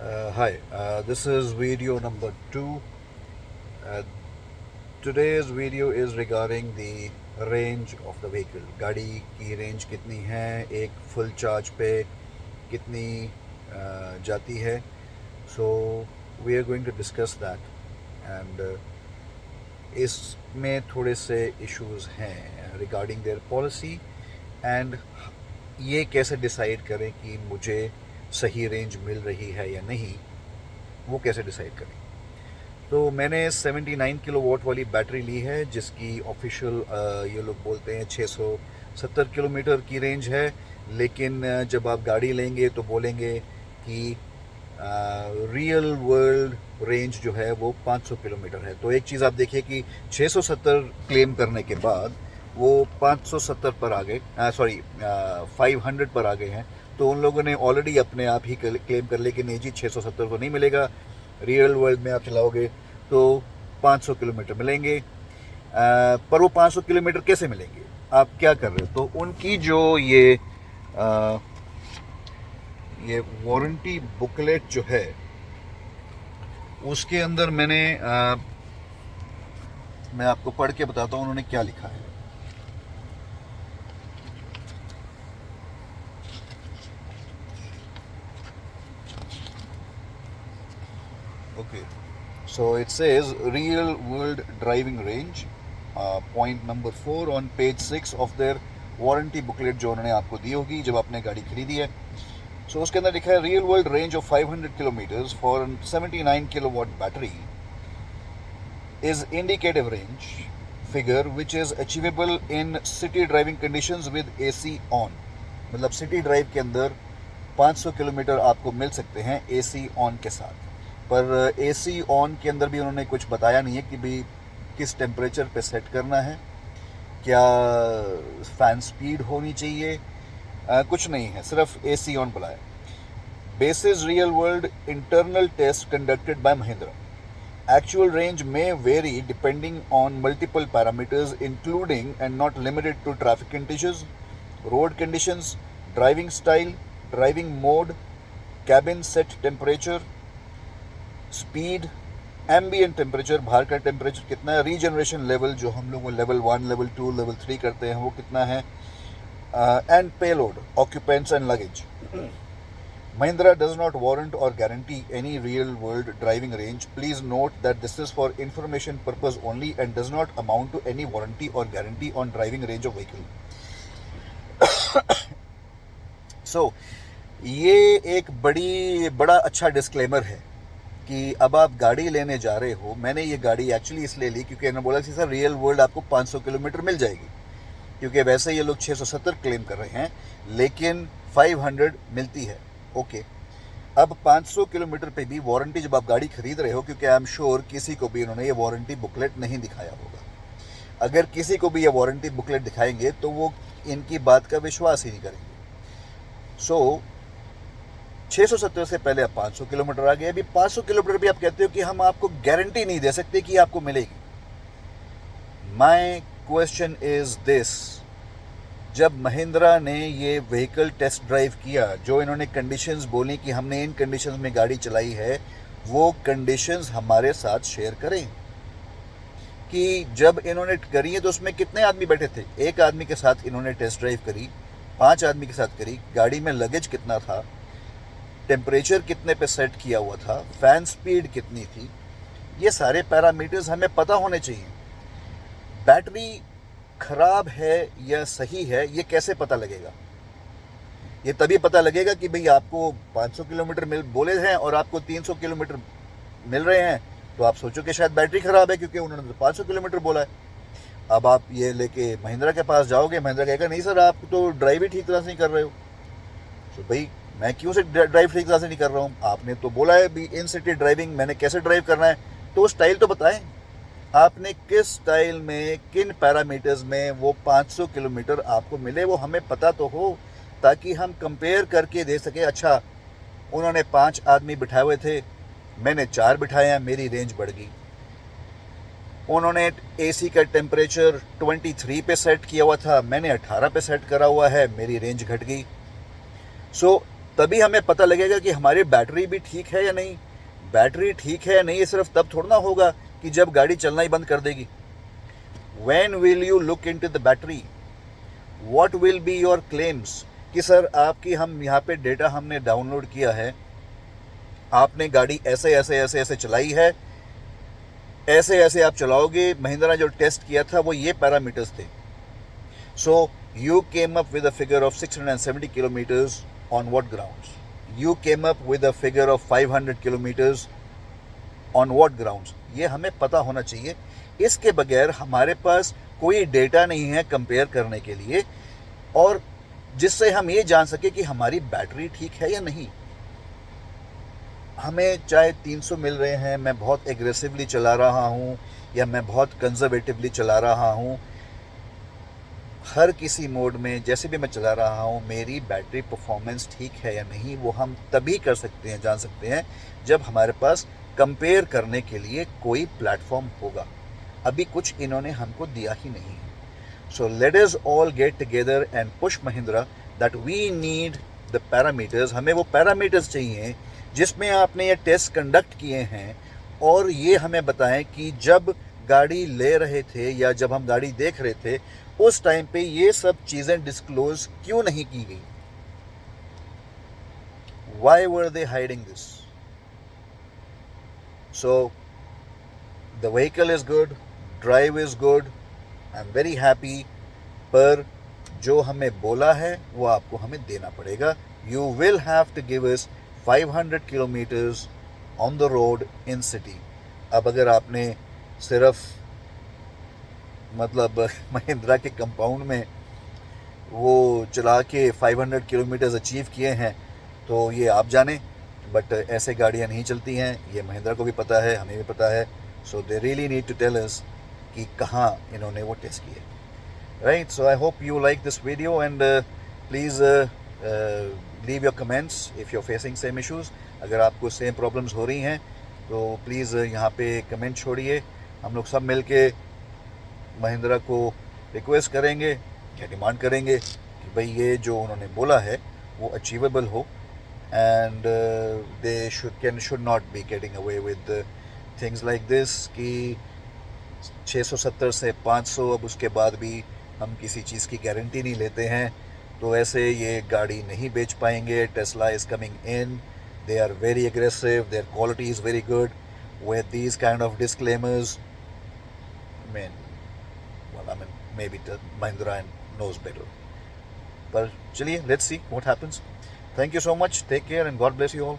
Hi, this is video number 2. Uh, Today's video is regarding the range of the vehicle. गाड़ी की range कितनी है, एक full charge पे कितनी जाती है. So we are going to discuss that, and इसमें थोड़े से issues हैं regarding their policy and ये कैसे डिसाइड करें कि मुझे सही रेंज मिल रही है या नहीं, वो कैसे डिसाइड करें. तो मैंने 79 किलो वॉट वाली बैटरी ली है जिसकी ऑफिशियल ये लोग बोलते हैं 670 किलोमीटर की रेंज है, लेकिन जब आप गाड़ी लेंगे तो बोलेंगे कि रियल वर्ल्ड रेंज जो है वो 500 किलोमीटर है. तो एक चीज़ आप देखिए कि 670 क्लेम करने के बाद वो 570 पर आ गए, 500 पर आ गए हैं. तो उन लोगों ने ऑलरेडी अपने आप ही क्लेम कर लिया कि नहीं जी 670 तो नहीं मिलेगा, रियल वर्ल्ड में आप चलाओगे तो 500 किलोमीटर मिलेंगे. पर वो 500 किलोमीटर कैसे मिलेंगे, आप क्या कर रहे हो. तो उनकी जो ये वारंटी बुकलेट जो है उसके अंदर मैं आपको पढ़ के बताता हूँ उन्होंने क्या लिखा है. Okay, so it says real world driving range, point number 4 on page 6 of their warranty booklet जो उन्होंने आपको दी होगी जब आपने गाड़ी खरीदी है. सो उसके अंदर लिखा है real world range of 500 kilometres for 79 kilowatt battery is indicative range figure which is achievable in city driving conditions with AC on. मतलब सिटी ड्राइव के अंदर 500 किलोमीटर आपको मिल सकते हैं AC ऑन के साथ. पर AC ऑन के अंदर भी उन्होंने कुछ बताया नहीं है कि भाई किस टेम्परेचर पे सेट करना है, क्या फ़ैन स्पीड होनी चाहिए, कुछ नहीं है, सिर्फ AC ऑन बुलाया. Basis real world internal test conducted by Mahindra. Actual range may vary depending on multiple parameters including and not limited to traffic conditions, road conditions, driving style, driving mode, cabin set temperature, speed, ambient temperature, बाहर का temperature कितना है, regeneration level जो हम लोग level 1, level 2, level 3 करते हैं वो कितना है, and payload, occupants and luggage. Mahindra does not warrant or guarantee any real-world driving range. Please note that this is for information purpose only and does not amount to any warranty or guarantee on driving range of vehicle. So, ये एक बड़ा अच्छा disclaimer है कि अब आप गाड़ी लेने जा रहे हो. मैंने ये गाड़ी एक्चुअली इसलिए ली क्योंकि इन्होंने बोला कि सर रियल वर्ल्ड आपको 500 किलोमीटर मिल जाएगी, क्योंकि वैसे ये लोग 670 क्लेम कर रहे हैं लेकिन 500 मिलती है. ओके, अब 500 किलोमीटर पे भी वारंटी जब आप गाड़ी खरीद रहे हो, क्योंकि आई एम श्योर किसी को भी इन्होंने ये वारंटी बुकलेट नहीं दिखाया होगा. अगर किसी को भी ये वारंटी बुकलेट दिखाएंगे तो वो इनकी बात का विश्वास ही नहीं करेंगे. सो 670 से पहले आप 500 किलोमीटर आ गए. अभी 500 किलोमीटर भी आप कहते हो कि हम आपको गारंटी नहीं दे सकते कि आपको मिलेगी. माई क्वेश्चन इज दिस, जब महिंद्रा ने ये व्हीकल टेस्ट ड्राइव किया, जो इन्होंने कंडीशंस बोली कि हमने इन कंडीशंस में गाड़ी चलाई है, वो कंडीशंस हमारे साथ शेयर करें कि जब इन्होंने करी है तो उसमें कितने आदमी बैठे थे. एक आदमी के साथ इन्होंने टेस्ट ड्राइव करी, 5 आदमी के साथ करी, गाड़ी में लगेज कितना था, टेम्परेचर कितने पे सेट किया हुआ था, फैन स्पीड कितनी थी, ये सारे पैरामीटर्स हमें पता होने चाहिए. बैटरी खराब है या सही है ये कैसे पता लगेगा. ये तभी पता लगेगा कि भाई आपको 500 किलोमीटर बोले हैं और आपको 300 किलोमीटर मिल रहे हैं, तो आप सोचो कि शायद बैटरी खराब है क्योंकि उन्होंने तो 500 किलोमीटर बोला है. अब आप ये लेके महिंद्रा के पास जाओगे, महिंद्रा कहेगा नहीं सर आप तो ड्राइव ही ठीक तरह से नहीं कर रहे हो. तो भाई मैं क्यों से ड्राइव ठीक तरह से नहीं कर रहा हूँ, आपने तो बोला है भी इन सिटी ड्राइविंग, मैंने कैसे ड्राइव करना है, तो स्टाइल तो बताएं. आपने किस स्टाइल में, किन पैरामीटर्स में वो 500 किलोमीटर आपको मिले, वो हमें पता तो हो, ताकि हम कंपेयर करके दे सके. अच्छा, उन्होंने 5 आदमी बिठाए हुए थे, मैंने 4 बिठाए हैं, मेरी रेंज बढ़ गई. उन्होंने AC का टेम्परेचर 23 पे सेट किया हुआ था, मैंने 18 पे सेट करा हुआ है, मेरी रेंज घट गई. सो तभी हमें पता लगेगा कि हमारी बैटरी भी ठीक है या नहीं। बैटरी ठीक है या नहीं ये सिर्फ तब थोड़ा ना होगा कि जब गाड़ी चलना ही बंद कर देगी। When will you look into the battery? What will be your claims? कि सर आपकी हम यहाँ पे डेटा हमने डाउनलोड किया है, आपने गाड़ी ऐसे ऐसे ऐसे ऐसे चलाई है, ऐसे ऐसे आप चलाओगे। महिंद्रा जो टेस्ट किया था वो ये पैरामीटर्स थे। सो you came up with a figure of 670 kilometers on what grounds? You came up with a figure of 500 kilometers on what grounds? ये हमें पता होना चाहिए। इसके बगैर हमारे पास कोई डेटा नहीं है कंपेयर करने के लिए और जिससे हम ये जान सके कि हमारी बैटरी ठीक है या नहीं। हमें चाहे 300 मिल रहे हैं, मैं बहुत एग्रेसिवली चला रहा हूँ या मैं बहुत कंजर्वेटिवली चला रहा हूँ, हर किसी मोड में जैसे भी मैं चला रहा हूँ मेरी बैटरी परफॉर्मेंस ठीक है या नहीं वो हम तभी कर सकते हैं, जान सकते हैं जब हमारे पास कंपेयर करने के लिए कोई प्लेटफॉर्म होगा। अभी कुछ इन्होंने हमको दिया ही नहीं है। So let us all get together and push Mahindra that we need the parameters. हमें वो पैरामीटर्स चाहिए जिसमें आपने ये टेस्ट कंडक्ट किए हैं और ये हमें बताएं कि जब गाड़ी ले रहे थे या जब हम गाड़ी देख रहे थे उस टाइम पे ये सब चीज़ें डिस्क्लोज क्यों नहीं की गई। Why were they hiding this? So the vehicle is good, drive is good, I'm very happy, पर जो हमें बोला है वो आपको हमें देना पड़ेगा। You will have to give us 500 kilometers on the road in city। अब अगर आपने सिर्फ मतलब महिंद्रा के कंपाउंड में वो चला के 500 किलोमीटर्स अचीव किए हैं तो ये आप जाने, बट ऐसे गाड़ियाँ नहीं चलती हैं। ये महिंद्रा को भी पता है, हमें भी पता है। So they really need to tell us कि कहाँ इन्होंने वो टेस्ट किए, right. So I hope you like this video and please leave your comments if you are facing same issues. अगर आपको सेम प्रॉब्लम्स हो रही हैं तो प्लीज़ यहाँ पे कमेंट छोड़िए। हम लोग सब मिल के महिंद्रा को रिक्वेस्ट करेंगे या डिमांड करेंगे कि भाई ये जो उन्होंने बोला है वो अचीवेबल हो and they should not be getting away with things like this कि 670 से 500 अब उसके बाद भी हम किसी चीज़ की गारंटी नहीं लेते हैं तो ऐसे ये गाड़ी नहीं बेच पाएंगे। Tesla is coming in, they are very aggressive, their quality is very good. With these kind of disclaimers maybe Mahindra knows better. But chaliye, let's see what happens. Thank you so much. Take care and God bless you all.